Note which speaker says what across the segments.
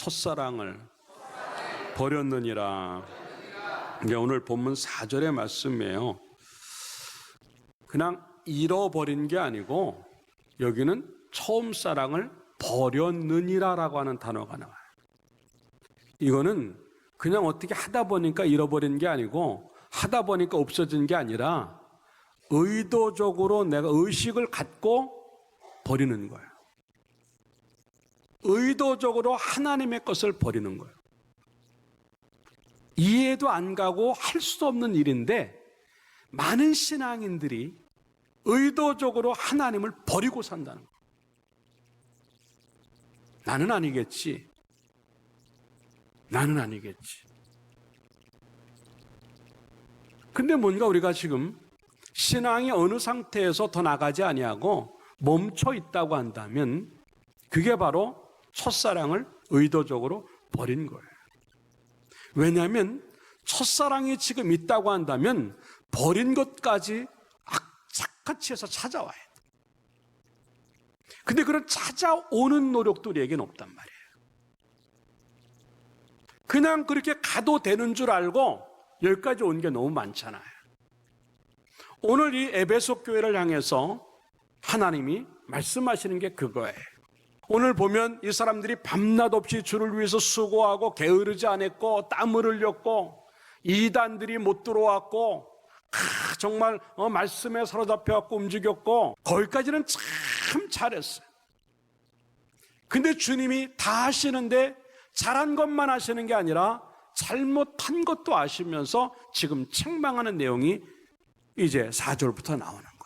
Speaker 1: 첫사랑을 버렸느니라. 이제 오늘 본문 4절의 말씀이에요. 그냥 잃어버린 게 아니고 여기는 처음 사랑을 버렸느니라라고 하는 단어가 나와요. 이거는 그냥 어떻게 하다 보니까 잃어버린 게 아니고 하다 보니까 없어진 게 아니라 의도적으로 내가 의식을 갖고 버리는 거예요. 의도적으로 하나님의 것을 버리는 거예요. 이해도 안 가고 할 수도 없는 일인데 많은 신앙인들이 의도적으로 하나님을 버리고 산다는 거예요. 나는 아니겠지. 나는 아니겠지. 근데 뭔가 우리가 지금 신앙이 어느 상태에서 더 나가지 아니하고 멈춰 있다고 한다면 그게 바로 첫사랑을 의도적으로 버린 거예요. 왜냐하면 첫사랑이 지금 있다고 한다면 버린 것까지 악착같이 해서 찾아와야 돼. 근데 그런 찾아오는 노력도 우리에게는 없단 말이에요. 그냥 그렇게 가도 되는 줄 알고 여기까지 온 게 너무 많잖아요. 오늘 이 에베소 교회를 향해서 하나님이 말씀하시는 게 그거예요. 오늘 보면 이 사람들이 밤낮 없이 주를 위해서 수고하고 게으르지 않았고 땀을 흘렸고 이단들이 못 들어왔고 정말 말씀에 사로잡혀갖고 움직였고 거기까지는 참 잘했어요. 근데 주님이 다 하시는데 잘한 것만 하시는 게 아니라 잘못한 것도 아시면서 지금 책망하는 내용이 이제 4절부터 나오는 거예요.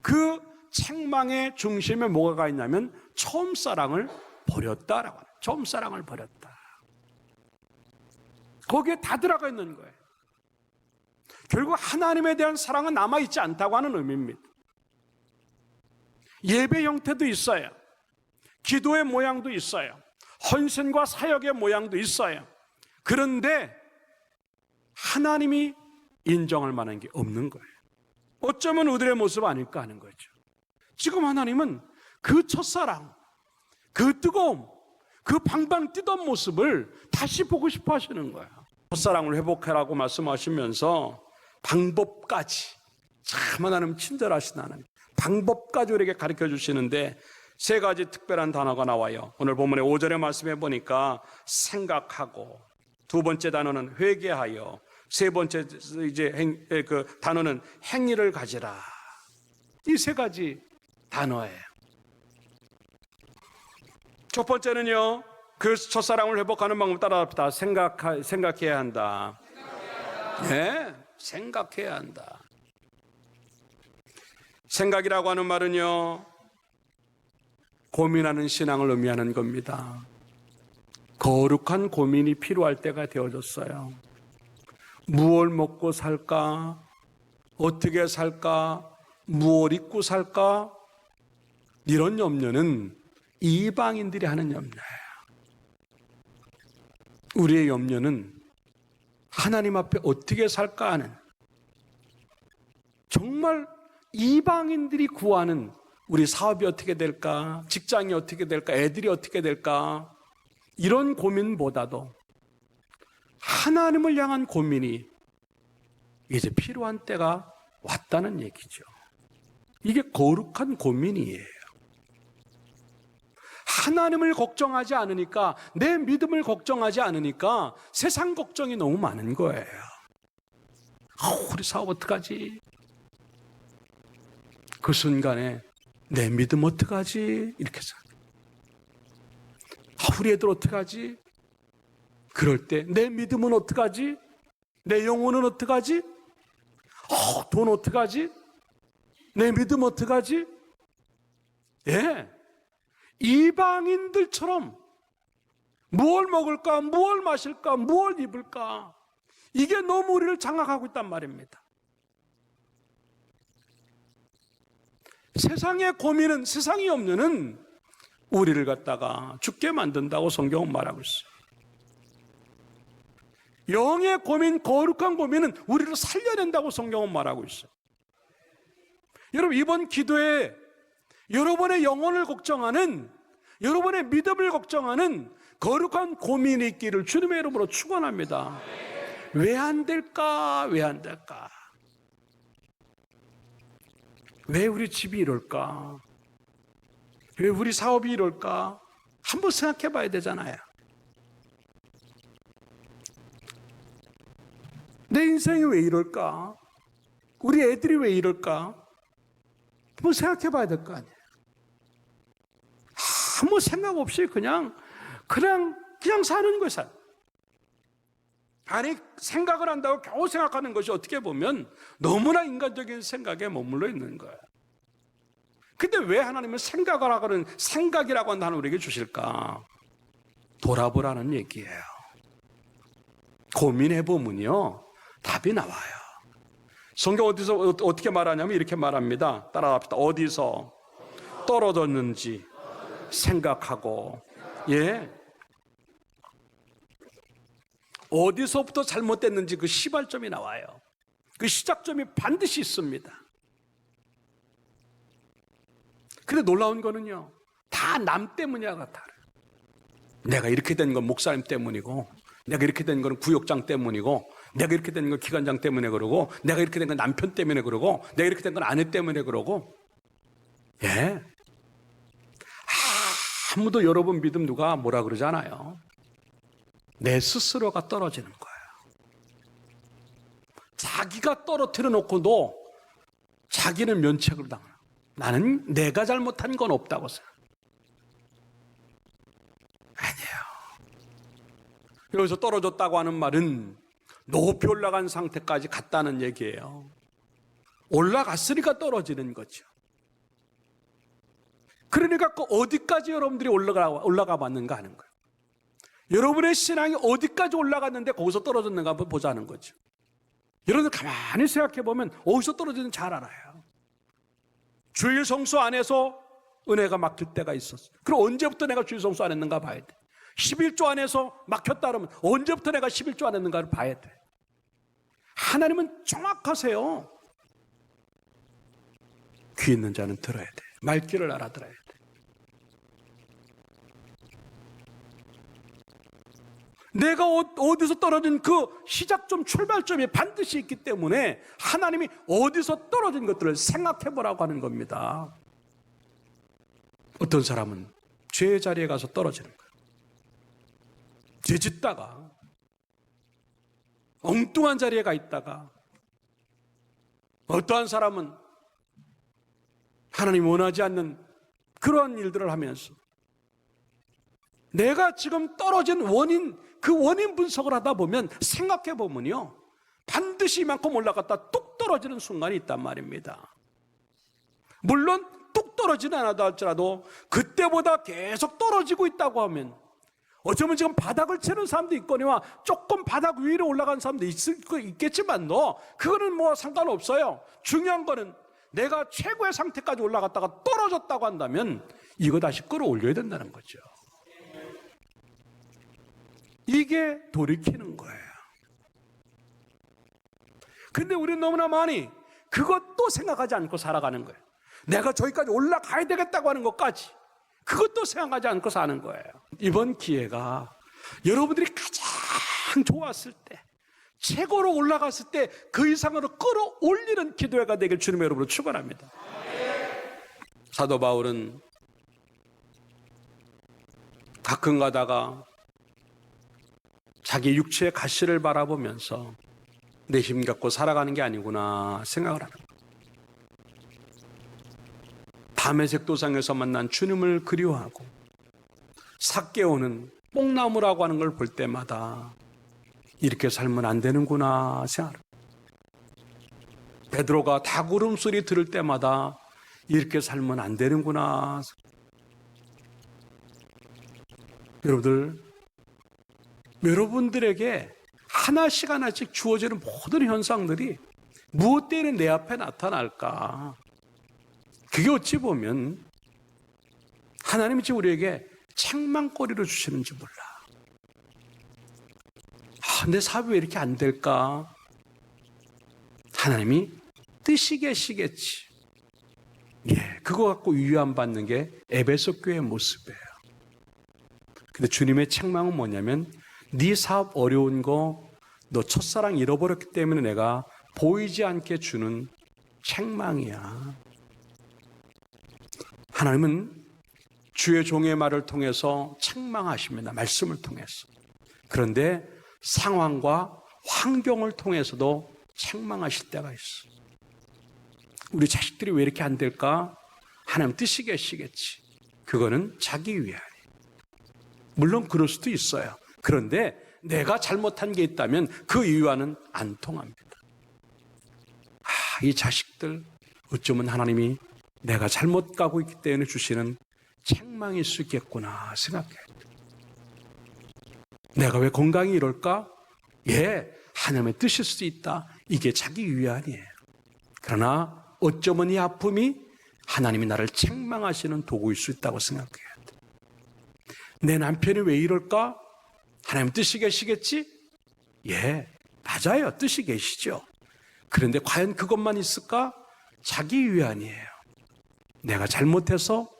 Speaker 1: 그 책망의 중심에 뭐가 있냐면 처음 사랑을 버렸다라고 해요. 처음 사랑을 버렸다. 거기에 다 들어가 있는 거예요. 결국 하나님에 대한 사랑은 남아있지 않다고 하는 의미입니다. 예배 형태도 있어요. 기도의 모양도 있어요. 헌신과 사역의 모양도 있어요. 그런데 하나님이 인정할 만한 게 없는 거예요. 어쩌면 우리의 모습 아닐까 하는 거죠. 지금 하나님은 그 첫사랑, 그 뜨거움, 그 방방 뛰던 모습을 다시 보고 싶어 하시는 거예요. 첫사랑을 회복하라고 말씀하시면서 방법까지, 참 하나님 친절하신 하나님, 방법까지 우리에게 가르쳐 주시는데 세 가지 특별한 단어가 나와요. 오늘 본문의 5절의 말씀에 보니까 생각하고, 두 번째 단어는 회개하여, 세 번째 그 단어는 행위를 가지라. 이 세 가지 단어예요. 첫 번째는요, 그 첫사랑을 회복하는 방법 따라합시다. 생각해야 한다. 네, 생각해야 한다. 생각이라고 하는 말은요, 고민하는 신앙을 의미하는 겁니다. 거룩한 고민이 필요할 때가 되어졌어요. 무엇을 먹고 살까? 어떻게 살까? 무엇을 입고 살까? 이런 염려는 이방인들이 하는 염려예요. 우리의 염려는 하나님 앞에 어떻게 살까 하는, 정말 이방인들이 구하는, 우리 사업이 어떻게 될까? 직장이 어떻게 될까? 애들이 어떻게 될까? 이런 고민보다도 하나님을 향한 고민이 이제 필요한 때가 왔다는 얘기죠. 이게 거룩한 고민이에요. 하나님을 걱정하지 않으니까, 내 믿음을 걱정하지 않으니까 세상 걱정이 너무 많은 거예요. 우리 사업 어떡하지? 그 순간에 내 믿음 어떡하지? 이렇게 생각해요. 우리 애들 어떡하지? 그럴 때 내 믿음은 어떡하지? 내 영혼은 어떡하지? 돈 어떡하지? 내 믿음 어떡하지? 예, 이방인들처럼 무엇을 먹을까? 무엇을 마실까? 무엇을 입을까? 이게 너무 우리를 장악하고 있단 말입니다. 세상의 고민은, 세상의 염려는 우리를 갖다가 죽게 만든다고 성경은 말하고 있어요. 영의 고민, 거룩한 고민은 우리를 살려낸다고 성경은 말하고 있어요. 여러분, 이번 기도에 여러분의 영혼을 걱정하는, 여러분의 믿음을 걱정하는 거룩한 고민이 있기를 주님의 이름으로 축원합니다. 왜 안 될까? 왜 안 될까? 왜 우리 집이 이럴까? 왜 우리 사업이 이럴까? 한번 생각해 봐야 되잖아요. 내 인생이 왜 이럴까? 우리 애들이 왜 이럴까? 한번 생각해 봐야 될 거 아니에요. 아무 생각 없이 그냥 사는 거예요. 아니, 생각을 한다고 겨우 생각하는 것이 어떻게 보면 너무나 인간적인 생각에 머물러 있는 거예요. 근데 왜 하나님은 생각을 하고는 생각이라고 하는 단어를 우리에게 주실까? 돌아보라는 얘기예요. 고민해보면요, 답이 나와요. 성경 어디서 어떻게 말하냐면 이렇게 말합니다. 따라합시다. 어디서 떨어졌는지 생각하고, 어디서부터 잘못됐는지 그 시발점이 나와요. 그 시작점이 반드시 있습니다. 근데 놀라운 거는요, 다 남 때문이야 같아요. 내가 이렇게 된 건 목사님 때문이고, 내가 이렇게 된 건 구역장 때문이고, 내가 이렇게 된 건 기관장 때문에 그러고, 내가 이렇게 된 건 남편 때문에 그러고, 내가 이렇게 된 건 아내 때문에 그러고. 아무도 여러분 믿음 누가 뭐라 그러잖아요. 내 스스로가 떨어지는 거예요. 자기가 떨어뜨려 놓고도 자기는 면책을 당해요. 나는 내가 잘못한 건 없다고 생각해요. 아니에요. 여기서 떨어졌다고 하는 말은 높이 올라간 상태까지 갔다는 얘기예요. 올라갔으니까 떨어지는 거죠. 그러니까 그 어디까지 여러분들이 올라가 봤는가 하는 거예요. 여러분의 신앙이 어디까지 올라갔는데 거기서 떨어졌는가 한번 보자는 거죠. 여러분들 가만히 생각해 보면 어디서 떨어지는지 잘 알아요. 주일 성수 안에서 은혜가 막힐 때가 있었어요. 그럼 언제부터 내가 주일 성수 안 했는가 봐야 돼. 11조 안에서 막혔다 그러면 언제부터 내가 11조 안 했는가를 봐야 돼. 하나님은 정확하세요. 귀 있는 자는 들어야 돼. 말귀를 알아들어야 돼. 내가 어디서 떨어진 그 시작점, 출발점이 반드시 있기 때문에 하나님이 어디서 떨어진 것들을 생각해 보라고 하는 겁니다. 어떤 사람은 죄의 자리에 가서 떨어지는 거예요. 죄 짓다가 엉뚱한 자리에 가 있다가, 어떠한 사람은 하나님이 원하지 않는 그러한 일들을 하면서 내가 지금 떨어진 원인, 그 원인 분석을 하다 보면 생각해 보면요, 반드시 이만큼 올라갔다 뚝 떨어지는 순간이 있단 말입니다. 물론 뚝 떨어지는 않아도 할지라도 그때보다 계속 떨어지고 있다고 하면, 어쩌면 지금 바닥을 채는 사람도 있거니와 조금 바닥 위로 올라간 사람도 있겠지만도 그거는 뭐 상관없어요. 중요한 거는 내가 최고의 상태까지 올라갔다가 떨어졌다고 한다면 이거 다시 끌어올려야 된다는 거죠. 이게 돌이키는 거예요. 근데 우리는 너무나 많이 그것도 생각하지 않고 살아가는 거예요. 내가 저기까지 올라가야 되겠다고 하는 것까지 그것도 생각하지 않고 사는 거예요. 이번 기회가 여러분들이 가장 좋았을 때, 최고로 올라갔을 때 그 이상으로 끌어올리는 기도회가 되길 주님의 이름으로 축원합니다. 사도 바울은 가끔 가다가 자기 육체의 가시를 바라보면서 내 힘 갖고 살아가는 게 아니구나 생각을 하는 거예요. 다메섹 도상에서 만난 주님을 그리워하고 삭개오는 뽕나무라고 하는 걸 볼 때마다 이렇게 살면 안 되는구나 생각합니다. 베드로가 닭 울음소리 들을 때마다 이렇게 살면 안 되는구나. 여러분들에게 하나씩 하나씩 주어지는 모든 현상들이 무엇 때문에 내 앞에 나타날까? 그게 어찌 보면 하나님이 지금 우리에게 책망거리로 주시는지 몰라. 내 사업이 왜 이렇게 안 될까? 하나님이 뜻이 계시겠지. 그거 갖고 위안 받는 게 에베소 교회의 모습이에요. 근데 주님의 책망은 뭐냐면 네 사업 어려운 거 너 첫사랑 잃어버렸기 때문에 내가 보이지 않게 주는 책망이야. 하나님은 주의 종의 말을 통해서 책망하십니다. 말씀을 통해서. 그런데 상황과 환경을 통해서도 책망하실 때가 있어. 우리 자식들이 왜 이렇게 안 될까? 하나님 뜻이 계시겠지. 그거는 자기 위하여. 물론 그럴 수도 있어요. 그런데 내가 잘못한 게 있다면 그 이유와는 안 통합니다. 이 자식들 어쩌면 하나님이 내가 잘못 가고 있기 때문에 주시는 책망일 수 있겠구나 생각해요. 내가 왜 건강이 이럴까? 하나님의 뜻일 수도 있다. 이게 자기 위안이에요. 그러나 어쩌면 이 아픔이 하나님이 나를 책망하시는 도구일 수 있다고 생각해야 돼. 내 남편이 왜 이럴까? 하나님 뜻이 계시겠지? 맞아요. 뜻이 계시죠. 그런데 과연 그것만 있을까? 자기 위안이에요. 내가 잘못해서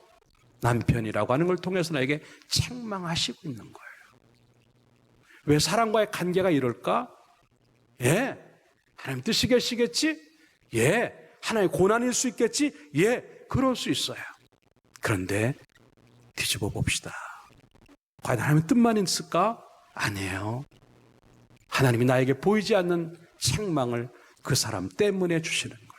Speaker 1: 남편이라고 하는 걸 통해서 나에게 책망하시고 있는 거예요. 왜 사람과의 관계가 이럴까? 하나님 뜻이 계시겠지? 하나의 고난일 수 있겠지? 그럴 수 있어요. 그런데 뒤집어 봅시다. 과연 하나님의 뜻만 있을까? 아니에요. 하나님이 나에게 보이지 않는 책망을 그 사람 때문에 주시는 거예요.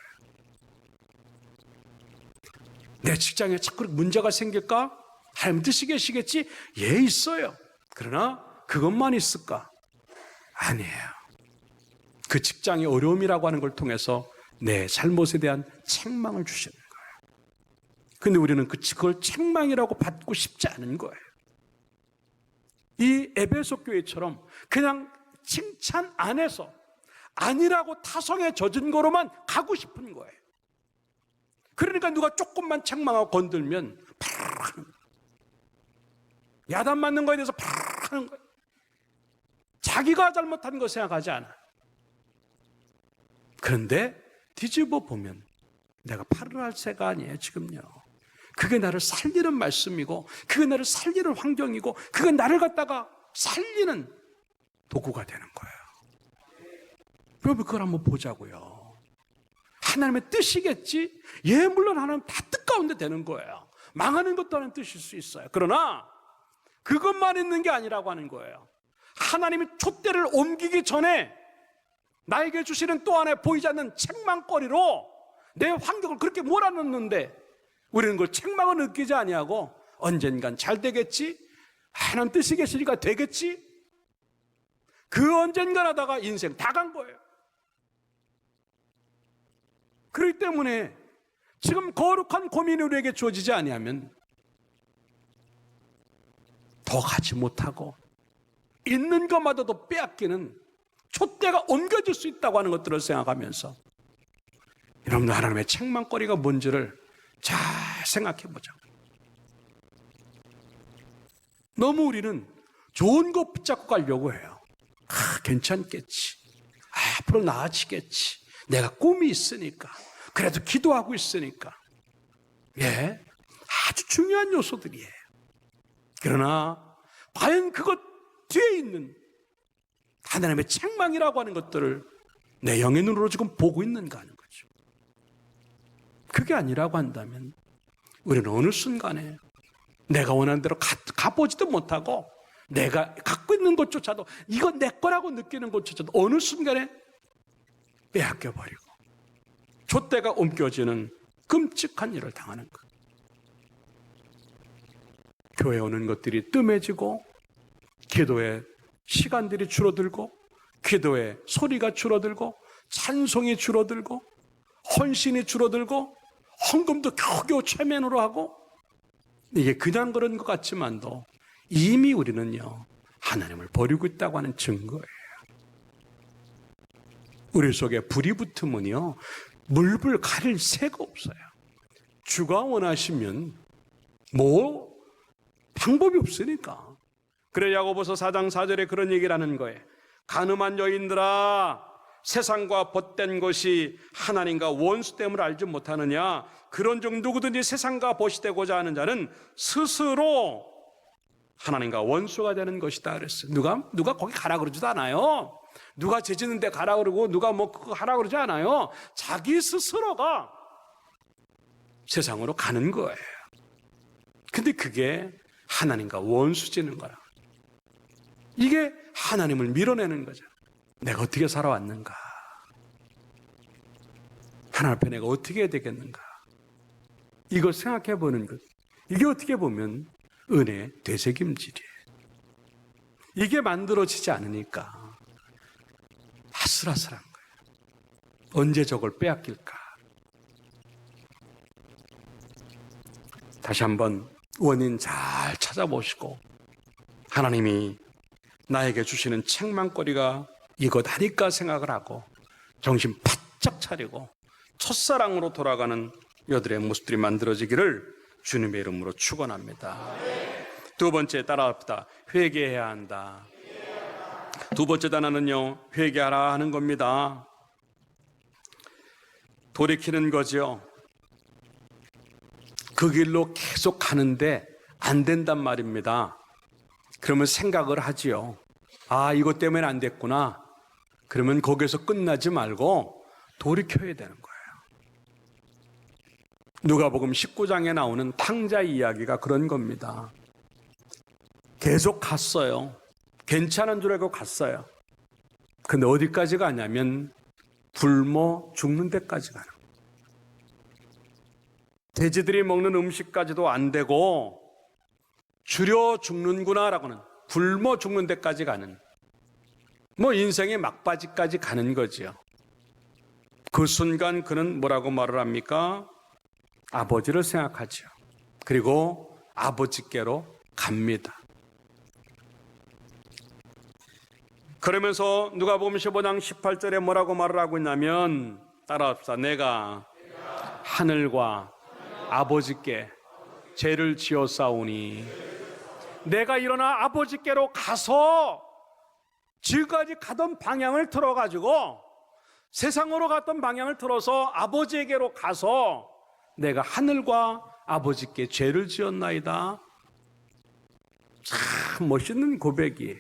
Speaker 1: 내 직장에 자꾸 문제가 생길까? 하나님 뜻이 계시겠지? 있어요. 그러나 그것만 있을까? 아니에요. 그 직장의 어려움이라고 하는 걸 통해서 내 잘못에 대한 책망을 주시는 거예요. 근데 우리는 그걸 책망이라고 받고 싶지 않은 거예요. 이 에베소 교회처럼 그냥 칭찬 안에서 아니라고 타성에 젖은 거로만 가고 싶은 거예요. 그러니까 누가 조금만 책망하고 건들면 파르르 하는 거예요. 야단 맞는 거에 대해서 파르르 하는 거예요. 자기가 잘못한 거 생각하지 않아요. 그런데 뒤집어 보면 내가 파르르 할 새가 아니에요, 지금요. 그게 나를 살리는 말씀이고 그게 나를 살리는 환경이고 그게 나를 갖다가 살리는 도구가 되는 거예요. 여러분 그걸 한번 보자고요. 하나님의 뜻이겠지? 물론 하나님 다 뜻 가운데 되는 거예요. 망하는 것도 하나님 뜻일 수 있어요. 그러나 그것만 있는 게 아니라고 하는 거예요. 하나님이 촛대를 옮기기 전에 나에게 주시는 또 하나의 보이지 않는 책망거리로 내 환경을 그렇게 몰아넣는데 우리는 그걸 책망을 느끼지 아니하고 언젠간 잘 되겠지? 하나님 뜻이 계시니까 되겠지? 그 언젠간 하다가 인생 다 간 거예요. 그렇기 때문에 지금 거룩한 고민이 우리에게 주어지지 아니하면 더 가지 못하고 있는 것마저도 빼앗기는 촛대가 옮겨질 수 있다고 하는 것들을 생각하면서 여러분들 하나님의 책망거리가 뭔지를 잘 생각해 보자고. 너무 우리는 좋은 거 붙잡고 가려고 해요. 괜찮겠지. 앞으로 나아지겠지. 내가 꿈이 있으니까. 그래도 기도하고 있으니까. 아주 중요한 요소들이에요. 그러나 과연 그것 뒤에 있는 하나님의 책망이라고 하는 것들을 내 영의 눈으로 지금 보고 있는가 하는 거죠. 그게 아니라고 한다면 우리는 어느 순간에 내가 원하는 대로 가보지도 못하고 내가 갖고 있는 것조차도 이건 내 거라고 느끼는 것조차도 어느 순간에 빼앗겨버리고 촛대가 옮겨지는 끔찍한 일을 당하는 것. 교회에 오는 것들이 뜸해지고 기도의 시간들이 줄어들고 기도의 소리가 줄어들고 찬송이 줄어들고 헌신이 줄어들고 헌금도 겨우겨우 최면으로 하고 이게 그냥 그런 것 같지만도 이미 우리는요 하나님을 버리고 있다고 하는 증거예요. 우리 속에 불이 붙으면요 물불 가릴 새가 없어요. 주가 원하시면 뭐 방법이 없으니까. 그래 야고보서 4장 4절에 그런 얘기를 하는 거예요. 간음한 여인들아 세상과 벗된 것이 하나님과 원수됨을 알지 못하느냐. 그런 중 누구든지 세상과 벗이 되고자 하는 자는 스스로 하나님과 원수가 되는 것이다 그랬어요. 누가 거기 가라 그러지도 않아요. 누가 죄 짓는 데 가라 그러고 누가 뭐 그거 하라 그러지 않아요. 자기 스스로가 세상으로 가는 거예요. 근데 그게 하나님과 원수 짓는 거라. 이게 하나님을 밀어내는 거죠. 내가 어떻게 살아왔는가? 하나님 앞에 내가 어떻게 해야 되겠는가? 이걸 생각해 보는 것. 이게 어떻게 보면 은혜의 되새김질이에요. 이게 만들어지지 않으니까 아슬아슬한 거예요. 언제 저걸 빼앗길까? 다시 한번 원인 잘 찾아보시고 하나님이 나에게 주시는 책망거리가 이것 아닐까 생각을 하고 정신 바짝 차리고 첫사랑으로 돌아가는 여들의 모습들이 만들어지기를 주님의 이름으로 축원합니다. 두 번째 따라합시다. 회개해야 한다. 두 번째 단어는요, 회개하라 하는 겁니다. 돌이키는 거죠. 그 길로 계속 가는데 안 된단 말입니다. 그러면 생각을 하지요. 아, 이것 때문에 안 됐구나. 그러면 거기서 끝나지 말고 돌이켜야 되는 거예요. 누가복음 19장에 나오는 탕자 이야기가 그런 겁니다. 계속 갔어요. 괜찮은 줄 알고 갔어요. 근데 어디까지 가냐면 굶어 죽는 데까지 가는 거예요. 돼지들이 먹는 음식까지도 안 되고 줄여 죽는구나라고는 굶어 죽는 데까지 가는, 인생의 막바지까지 가는 거지요. 그 순간 그는 뭐라고 말을 합니까? 아버지를 생각하죠. 그리고 아버지께로 갑니다. 그러면서 누가복음 15장 18절에 뭐라고 말을 하고 있냐면, 따라합시다. 내가 하늘과 아버지께 죄를 지었사오니, 내가 일어나 아버지께로 가서 지금까지 가던 방향을 틀어가지고 세상으로 갔던 방향을 틀어서 아버지에게로 가서 내가 하늘과 아버지께 죄를 지었나이다. 참 멋있는 고백이에요.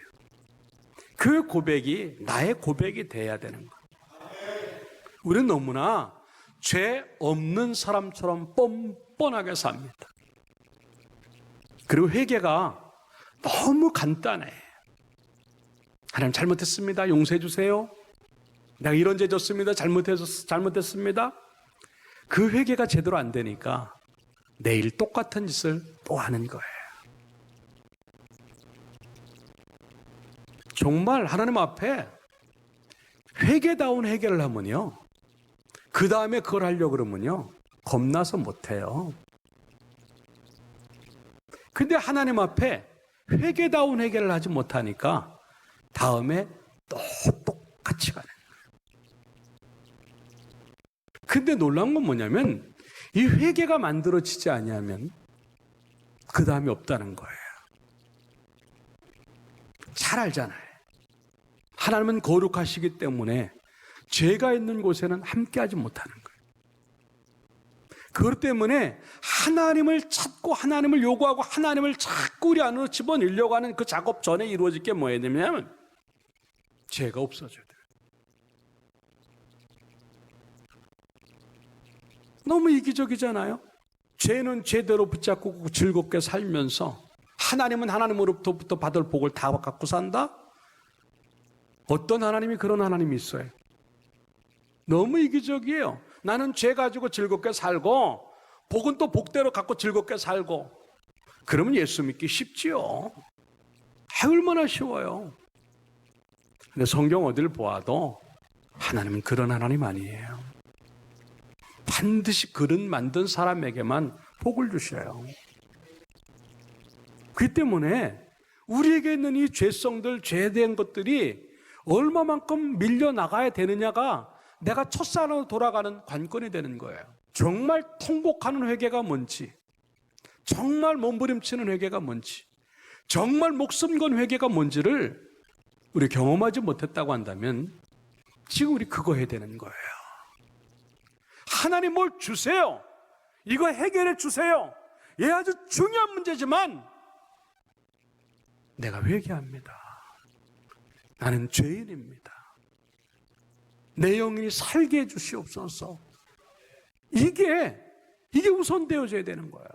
Speaker 1: 그 고백이 나의 고백이 돼야 되는 거예요. 우리는 너무나 죄 없는 사람처럼 뻔뻔하게 삽니다. 그리고 회개가 너무 간단해. 하나님 잘못했습니다. 용서해 주세요. 내가 이런 죄 졌습니다. 잘못했습니다. 그 회개가 제대로 안 되니까 내일 똑같은 짓을 또 하는 거예요. 정말 하나님 앞에 회개다운 회개를 하면요, 그 다음에 그걸 하려고 그러면요, 겁나서 못해요. 근데 하나님 앞에 회개다운 회개를 하지 못하니까 다음에 또 똑같이 가는 거예요. 근데 놀라운 건 뭐냐면 이 회개가 만들어지지 아니하면 그 다음이 없다는 거예요. 잘 알잖아요. 하나님은 거룩하시기 때문에 죄가 있는 곳에는 함께하지 못하는 거예요. 그것 때문에 하나님을 찾고 하나님을 요구하고 하나님을 자꾸 우리 안으로 집어넣으려고 하는 그 작업 전에 이루어질 게 뭐예요? 되냐면 죄가 없어져야 돼요. 너무 이기적이잖아요. 죄는 죄대로 붙잡고 즐겁게 살면서 하나님은 하나님으로부터 받을 복을 다 갖고 산다? 어떤 하나님이 그런 하나님이 있어요? 너무 이기적이에요. 나는 죄 가지고 즐겁게 살고 복은 또 복대로 갖고 즐겁게 살고, 그러면 예수 믿기 쉽지요. 얼마나 쉬워요. 근데 성경 어딜 보아도 하나님은 그런 하나님 아니에요. 반드시 그릇 만든 사람에게만 복을 주셔요. 그렇기 때문에 우리에게 있는 이 죄성들, 죄된 것들이 얼마만큼 밀려나가야 되느냐가 내가 첫사랑으로 돌아가는 관건이 되는 거예요. 정말 통곡하는 회개가 뭔지, 정말 몸부림치는 회개가 뭔지, 정말 목숨 건 회개가 뭔지를 우리 경험하지 못했다고 한다면 지금 우리 그거 해야 되는 거예요. 하나님 뭘 주세요. 이거 해결해 주세요. 얘 아주 중요한 문제지만 내가 회개합니다. 나는 죄인입니다. 내 영혼이 살게 해주시옵소서. 이게 우선되어져야 되는 거예요.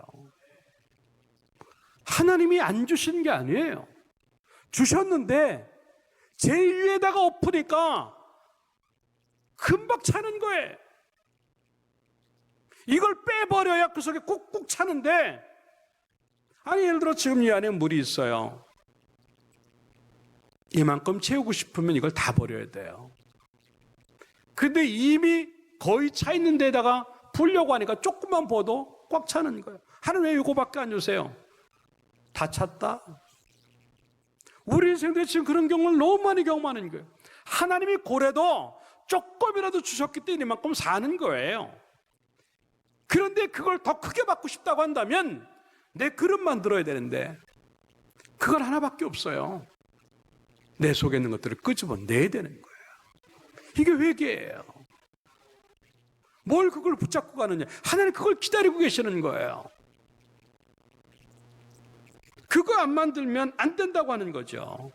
Speaker 1: 하나님이 안 주신 게 아니에요. 주셨는데 제 위에다가 엎으니까 금방 차는 거예요. 이걸 빼버려야 그 속에 꾹꾹 차는데, 아니 예를 들어 지금 이 안에 물이 있어요. 이만큼 채우고 싶으면 이걸 다 버려야 돼요. 근데 이미 거의 차 있는 데다가 부으려고 하니까 조금만 부어도 꽉 차는 거예요. 하나님 왜 이거밖에 안 주세요? 다 찼다. 우리 인생들이 지금 그런 경우를 너무 많이 경험하는 거예요. 하나님이 고래도 조금이라도 주셨기 때문에 이만큼 사는 거예요. 그런데 그걸 더 크게 받고 싶다고 한다면 내 그릇 만들어야 되는데 그건 하나밖에 없어요. 내 속에 있는 것들을 끄집어내야 되는 거예요. 이게 회개예요. 뭘 그걸 붙잡고 가느냐. 하나님 그걸 기다리고 계시는 거예요. 그거 안 만들면 안 된다고 하는 거죠.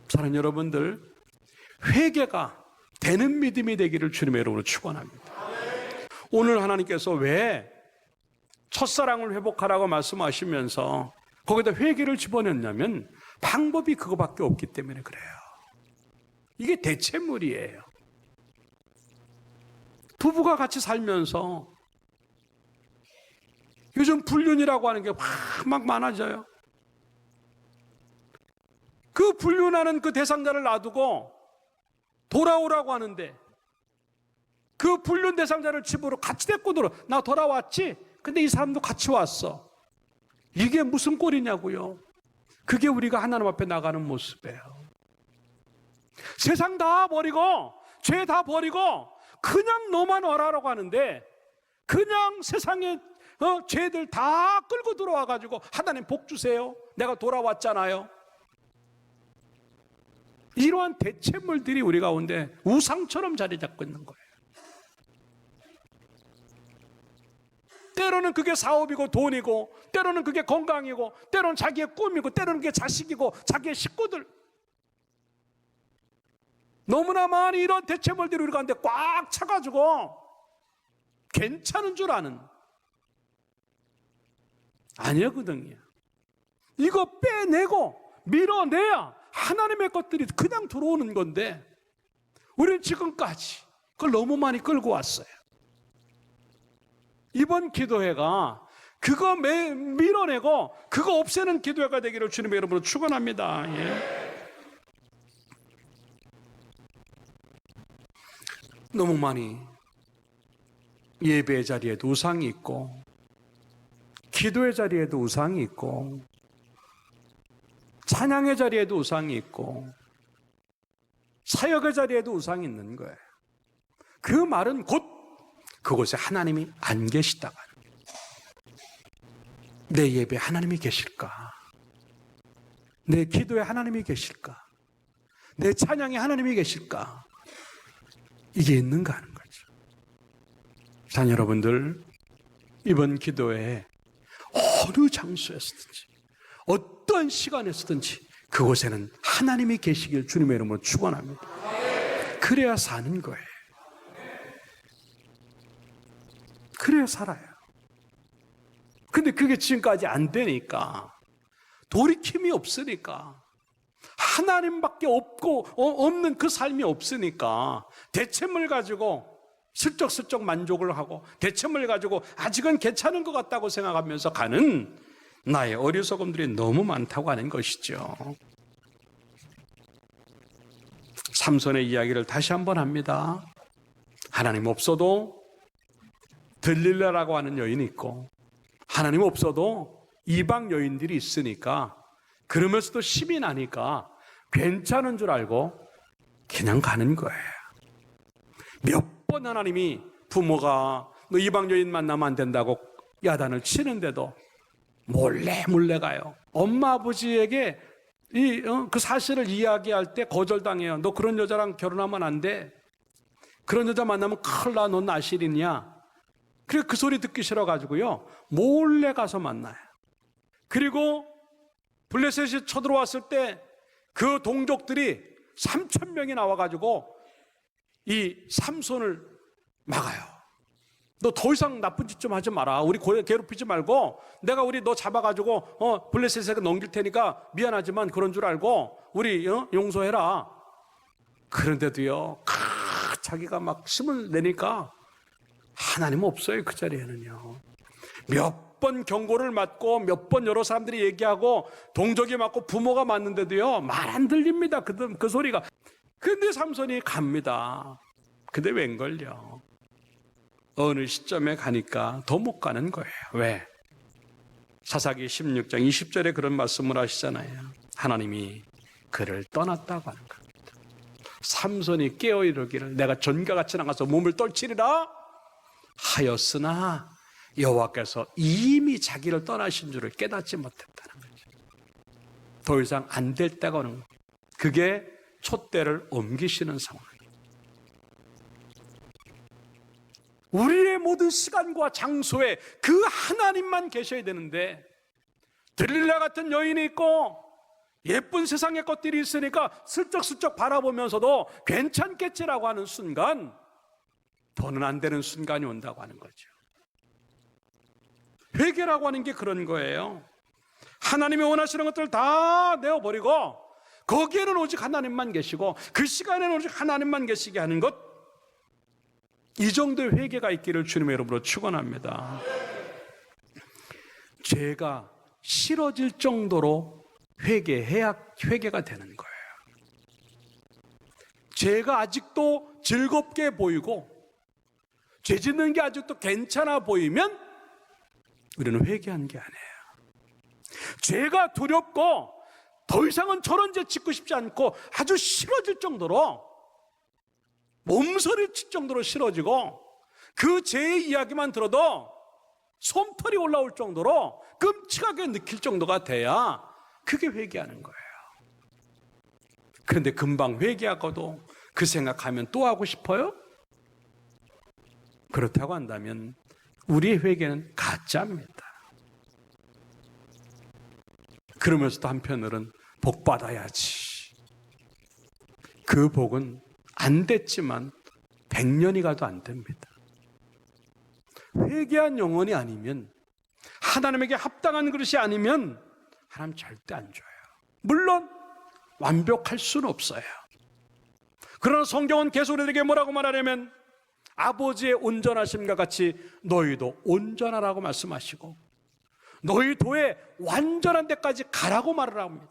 Speaker 1: 사랑하는 여러분들, 회개가 되는 믿음이 되기를 주님의 이름으로 축원합니다. 오늘 하나님께서 왜 첫사랑을 회복하라고 말씀하시면서 거기다 회개를 집어넣냐면 방법이 그거밖에 없기 때문에 그래요. 이게 대체물이에요. 부부가 같이 살면서 요즘 불륜이라고 하는 게 막 많아져요. 그 불륜하는 그 대상자를 놔두고 돌아오라고 하는데 그 불륜 대상자를 집으로 같이 데리고 나 돌아왔지? 근데 이 사람도 같이 왔어. 이게 무슨 꼴이냐고요. 그게 우리가 하나님 앞에 나가는 모습이에요. 세상 다 버리고 죄 다 버리고 그냥 너만 와라라고 하는데 그냥 세상에 죄들 다 끌고 들어와가지고 하나님 복 주세요. 내가 돌아왔잖아요. 이러한 대체물들이 우리 가운데 우상처럼 자리 잡고 있는 거예요. 때로는 그게 사업이고 돈이고, 때로는 그게 건강이고, 때로는 자기의 꿈이고, 때로는 그게 자식이고, 자기의 식구들. 너무나 많이 이런 대체물들이 우리 가운데 꽉 차가지고 괜찮은 줄 아는, 아니거든요. 이거 빼내고 밀어내야 하나님의 것들이 그냥 들어오는 건데 우리는 지금까지 그걸 너무 많이 끌고 왔어요. 이번 기도회가 그거 밀어내고 그거 없애는 기도회가 되기를 주님의 이름으로 축원합니다. 예. 너무 많이 예배의 자리에도 우상이 있고 기도의 자리에도 우상이 있고 찬양의 자리에도 우상이 있고 사역의 자리에도 우상이 있는 거예요. 그 말은 곧 그곳에 하나님이 안 계시다가 내 예배에 하나님이 계실까? 내 기도에 하나님이 계실까? 내 찬양에 하나님이 계실까? 이게 있는가 하는 거죠. 자, 여러분들 이번 기도에 어느 장소에서든지 어떤 시간에서든지 그곳에는 하나님이 계시길 주님의 이름으로 축원합니다. 그래야 사는 거예요. 그래야 살아요. 근데 그게 지금까지 안 되니까, 돌이킴이 없으니까, 하나님밖에 없는 그 삶이 없으니까 대체물 가지고 슬쩍슬쩍 만족을 하고 대체물 가지고 아직은 괜찮은 것 같다고 생각하면서 가는 나의 어리석음들이 너무 많다고 하는 것이죠. 삼손의 이야기를 다시 한번 합니다. 하나님 없어도 들릴라라고 하는 여인이 있고 하나님 없어도 이방 여인들이 있으니까 그러면서도 힘이 나니까 괜찮은 줄 알고 그냥 가는 거예요. 몇 번 하나님이 부모가 너 이방 여인 만나면 안 된다고 야단을 치는데도 몰래 가요. 엄마 아버지에게 그 사실을 이야기할 때 거절당해요. 너 그런 여자랑 결혼하면 안 돼. 그런 여자 만나면 큰일 나. 너 나실이냐. 그래 그 소리 듣기 싫어가지고요 몰래 가서 만나요. 그리고 블레셋이 쳐들어왔을 때 그 동족들이 3,000명이 나와가지고 이 삼손을 막아요. 너 더 이상 나쁜 짓 좀 하지 마라. 우리 괴롭히지 말고 내가 너 잡아가지고 블레셋에게 넘길 테니까 미안하지만 그런 줄 알고 우리 용서해라. 그런데도요, 자기가 막 힘을 내니까 하나님 없어요. 그 자리에는요. 몇 번 경고를 맞고 몇 번 여러 사람들이 얘기하고 동족이 맞고 부모가 맞는데도요, 말 안 들립니다. 그 소리가. 근데 삼손이 갑니다. 근데 웬걸요, 어느 시점에 가니까 더 못 가는 거예요. 왜? 사사기 16장 20절에 그런 말씀을 하시잖아요. 하나님이 그를 떠났다고 하는 겁니다. 삼손이 깨어 이르기를 내가 전과 같이 나가서 몸을 떨치리라 하였으나 여호와께서 이미 자기를 떠나신 줄을 깨닫지 못했다는 거죠. 더 이상 안 될 때가 오는 거예요. 그게 촛대를 옮기시는 상황이에요. 우리의 모든 시간과 장소에 그 하나님만 계셔야 되는데, 들릴라 같은 여인이 있고 예쁜 세상의 것들이 있으니까 슬쩍슬쩍 바라보면서도 괜찮겠지라고 하는 순간, 더는 안 되는 순간이 온다고 하는 거죠. 회개라고 하는 게 그런 거예요. 하나님이 원하시는 것들을 다 내어버리고 거기에는 오직 하나님만 계시고 그 시간에는 오직 하나님만 계시게 하는 것, 이 정도의 회개가 있기를 주님의 이름으로 축원합니다. 죄가 싫어질 정도로 회개해야 회개가 되는 거예요. 죄가 아직도 즐겁게 보이고 죄 짓는 게 아직도 괜찮아 보이면 우리는 회개한 게 아니에요. 죄가 두렵고 더 이상은 저런 죄 짓고 싶지 않고 아주 싫어질 정도로, 몸서리 칠 정도로 싫어지고 그 죄의 이야기만 들어도 솜털이 올라올 정도로 끔찍하게 느낄 정도가 돼야 그게 회개하는 거예요. 그런데 금방 회개하고도 그 생각하면 또 하고 싶어요? 그렇다고 한다면 우리의 회개는 가짜입니다. 그러면서도 한편으로는 복 받아야지. 그 복은 안 됐지만 100년이 가도 안 됩니다. 회개한 영혼이 아니면, 하나님에게 합당한 그릇이 아니면 하나님 절대 안 줘요. 물론 완벽할 수는 없어요. 그러나 성경은 계속 우리에게 뭐라고 말하냐면, 아버지의 온전하심과 같이 너희도 온전하라고 말씀하시고 너희 도에 완전한 데까지 가라고 말을 합니다.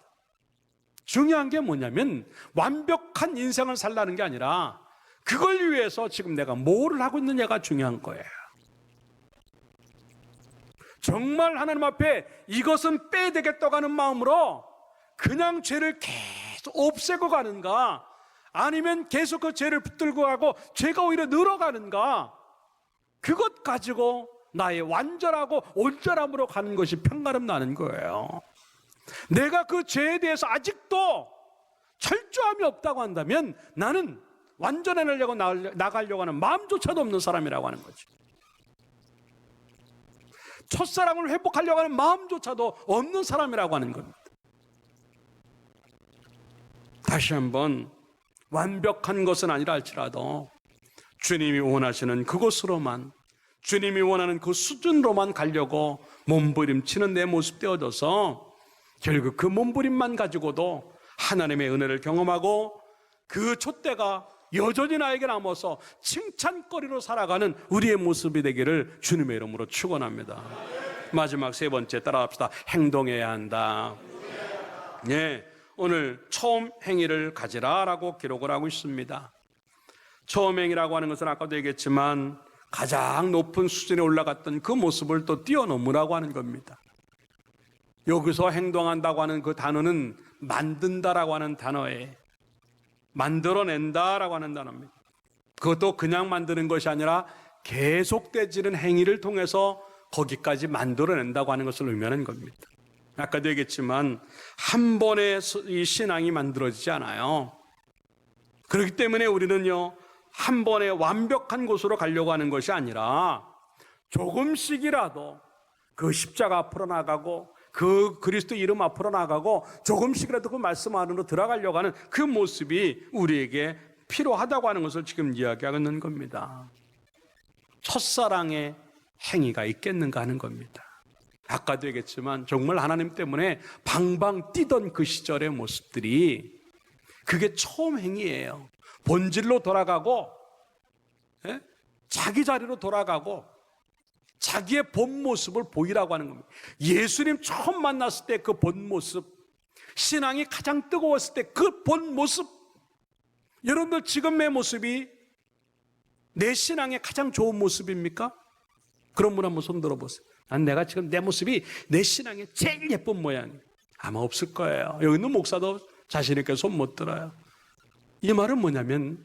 Speaker 1: 중요한 게 뭐냐면 완벽한 인생을 살라는 게 아니라 그걸 위해서 지금 내가 뭐를 하고 있느냐가 중요한 거예요. 정말 하나님 앞에 이것은 빼야 되겠다고 하는 마음으로 그냥 죄를 계속 없애고 가는가, 아니면 계속 그 죄를 붙들고 가고 죄가 오히려 늘어가는가, 그것 가지고 나의 완전하고 온전함으로 가는 것이 평가름 나는 거예요. 내가 그 죄에 대해서 아직도 철저함이 없다고 한다면 나는 완전해내려고 나가려고 하는 마음조차도 없는 사람이라고 하는 거죠. 첫사랑을 회복하려고 하는 마음조차도 없는 사람이라고 하는 겁니다. 다시 한번, 완벽한 것은 아니라 할지라도 주님이 원하시는 그곳으로만, 주님이 원하는 그 수준으로만 가려고 몸부림치는 내 모습 되어져서 결국 그 몸부림만 가지고도 하나님의 은혜를 경험하고 그 촛대가 여전히 나에게 남아서 칭찬거리로 살아가는 우리의 모습이 되기를 주님의 이름으로 축원합니다. 마지막 세 번째 따라합시다. 행동해야 한다. 네, 오늘 처음 행위를 가지라라고 기록을 하고 있습니다. 처음 행위라고 하는 것은 아까도 얘기했지만 가장 높은 수준에 올라갔던 그 모습을 또 뛰어넘으라고 하는 겁니다. 여기서 행동한다고 하는 그 단어는 만든다라고 하는 단어에, 만들어낸다라고 하는 단어입니다. 그것도 그냥 만드는 것이 아니라 계속되지는 행위를 통해서 거기까지 만들어낸다고 하는 것을 의미하는 겁니다. 아까도 얘기했지만 한 번에 이 신앙이 만들어지지 않아요. 그렇기 때문에 우리는요, 한 번에 완벽한 곳으로 가려고 하는 것이 아니라 조금씩이라도 그 십자가 앞으로 나가고 그 그리스도 이름 앞으로 나가고 조금씩이라도 그 말씀 안으로 들어가려고 하는 그 모습이 우리에게 필요하다고 하는 것을 지금 이야기하고 있는 겁니다. 첫사랑의 행위가 있겠는가 하는 겁니다. 아까도 얘기했지만 정말 하나님 때문에 방방 뛰던 그 시절의 모습들이 그게 처음 행위예요. 본질로 돌아가고 자기 자리로 돌아가고 자기의 본 모습을 보이라고 하는 겁니다. 예수님 처음 만났을 때 그 본 모습, 신앙이 가장 뜨거웠을 때 그 본 모습, 여러분들 지금의 모습이 내 신앙의 가장 좋은 모습입니까? 그런 분 한번 손 들어보세요. 난 내가 지금 내 모습이 내 신앙의 제일 예쁜 모양이에요. 아마 없을 거예요. 여기 있는 목사도 자신 있게 손 못 들어요. 이 말은 뭐냐면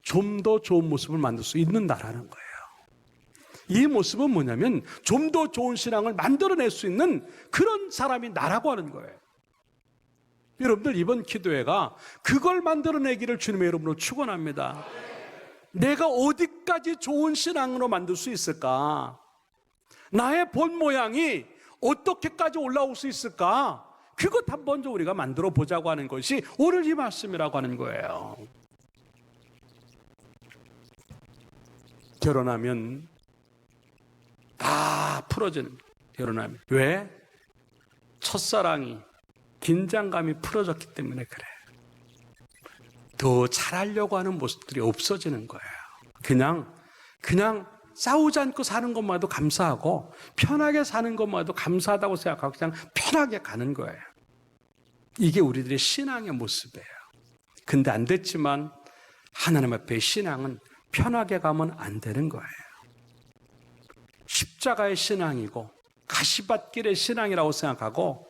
Speaker 1: 좀 더 좋은 모습을 만들 수 있는다라는 거예요. 이 모습은 뭐냐면 좀 더 좋은 신앙을 만들어낼 수 있는 그런 사람이 나라고 하는 거예요. 여러분들 이번 기도회가 그걸 만들어내기를 주님의 이름으로 축원합니다. 내가 어디까지 좋은 신앙으로 만들 수 있을까? 나의 본 모양이 어떻게까지 올라올 수 있을까? 그것 한번 좀 우리가 만들어 보자고 하는 것이 오늘 이 말씀이라고 하는 거예요. 결혼하면 다 풀어지는, 결혼하면. 왜? 첫사랑이 긴장감이 풀어졌기 때문에 그래. 더 잘하려고 하는 모습들이 없어지는 거예요. 그냥 싸우지 않고 사는 것만도 감사하고 편하게 사는 것만도 감사하다고 생각하고 그냥 편하게 가는 거예요. 이게 우리들의 신앙의 모습이에요. 근데 안 됐지만 하나님 앞에 신앙은 편하게 가면 안 되는 거예요. 십자가의 신앙이고 가시밭길의 신앙이라고 생각하고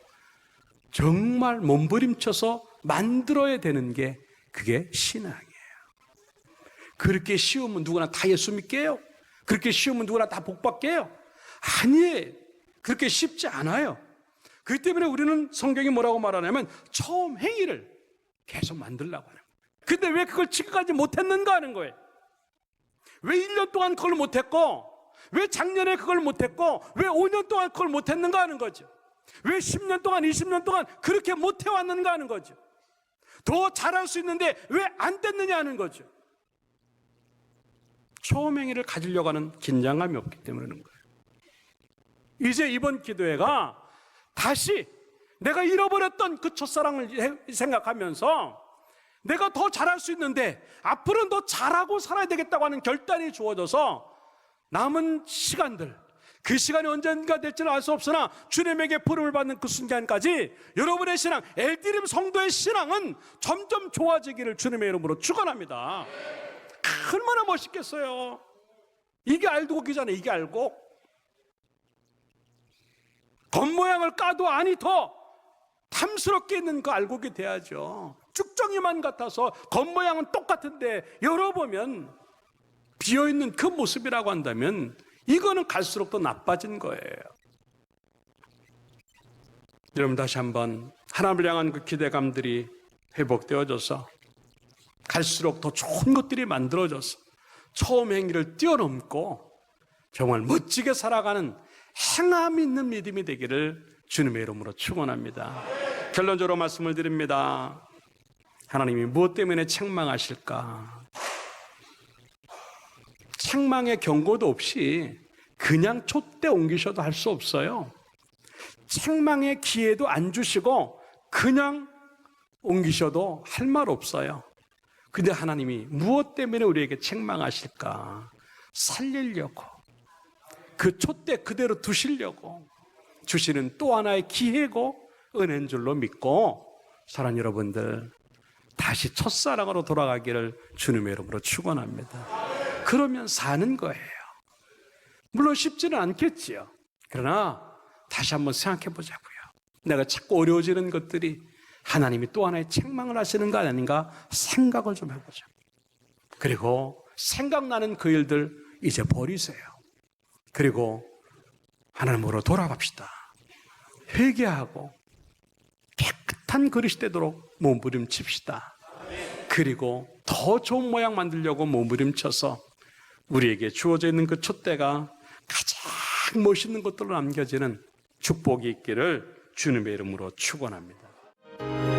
Speaker 1: 정말 몸부림쳐서 만들어야 되는 게 그게 신앙이에요. 그렇게 쉬우면 누구나 다 예수 믿게요? 그렇게 쉬우면 누구나 다 복 받게요? 아니에요. 그렇게 쉽지 않아요. 그렇기 때문에 우리는 성경이 뭐라고 말하냐면 처음 행위를 계속 만들려고 하는 거예요. 근데 왜 그걸 지금까지 못했는가 하는 거예요. 왜 1년 동안 그걸 못했고 왜 작년에 그걸 못했고 왜 5년 동안 그걸 못했는가 하는 거죠. 왜 10년 동안 20년 동안 그렇게 못해왔는가 하는 거죠. 더 잘할 수 있는데 왜 안 됐느냐 하는 거죠. 처음 행위를 가지려고 하는 긴장감이 없기 때문에 그런 거예요. 이제 이번 기도회가 다시 내가 잃어버렸던 그 첫사랑을 생각하면서 내가 더 잘할 수 있는데 앞으로는 더 잘하고 살아야 되겠다고 하는 결단이 주어져서 남은 시간들, 그 시간이 언젠가 될지는 알 수 없으나 주님에게 부름을 받는 그 순간까지 여러분의 신앙, 엘디림 성도의 신앙은 점점 좋아지기를 주님의 이름으로 축원합니다. 얼마나 멋있겠어요. 이게 알고 오기 전에 이게 알고 겉모양을 까도 안이 더 탐스럽게 있는 거 알고 오게 돼야죠. 쭉정이만 같아서 겉모양은 똑같은데 열어보면 비어있는 그 모습이라고 한다면 이거는 갈수록 더 나빠진 거예요. 여러분 다시 한번 하나님을 향한 그 기대감들이 회복되어져서 갈수록 더 좋은 것들이 만들어져서 처음 행위를 뛰어넘고 정말 멋지게 살아가는 행함 있는 믿음이 되기를 주님의 이름으로 축원합니다. 결론적으로 말씀을 드립니다. 하나님이 무엇 때문에 책망하실까? 책망의 경고도 없이 그냥 촛대 옮기셔도 할 수 없어요. 책망의 기회도 안 주시고 그냥 옮기셔도 할 말 없어요. 근데 하나님이 무엇 때문에 우리에게 책망하실까? 살리려고, 그 촛대 그대로 두시려고 주시는 또 하나의 기회고 은혜인 줄로 믿고 사랑하는 여러분들 다시 첫사랑으로 돌아가기를 주님의 이름으로 축원합니다. 그러면 사는 거예요. 물론 쉽지는 않겠지요. 그러나 다시 한번 생각해 보자고요. 내가 자꾸 어려워지는 것들이 하나님이 또 하나의 책망을 하시는 거 아닌가 생각을 좀 해보자. 그리고 생각나는 그 일들 이제 버리세요. 그리고 하나님으로 돌아갑시다. 회개하고 깨끗한 그릇이 되도록 몸부림칩시다. 그리고 더 좋은 모양 만들려고 몸부림쳐서 우리에게 주어져 있는 그 촛대가 가장 멋있는 것들로 남겨지는 축복이 있기를 주님의 이름으로 축원합니다.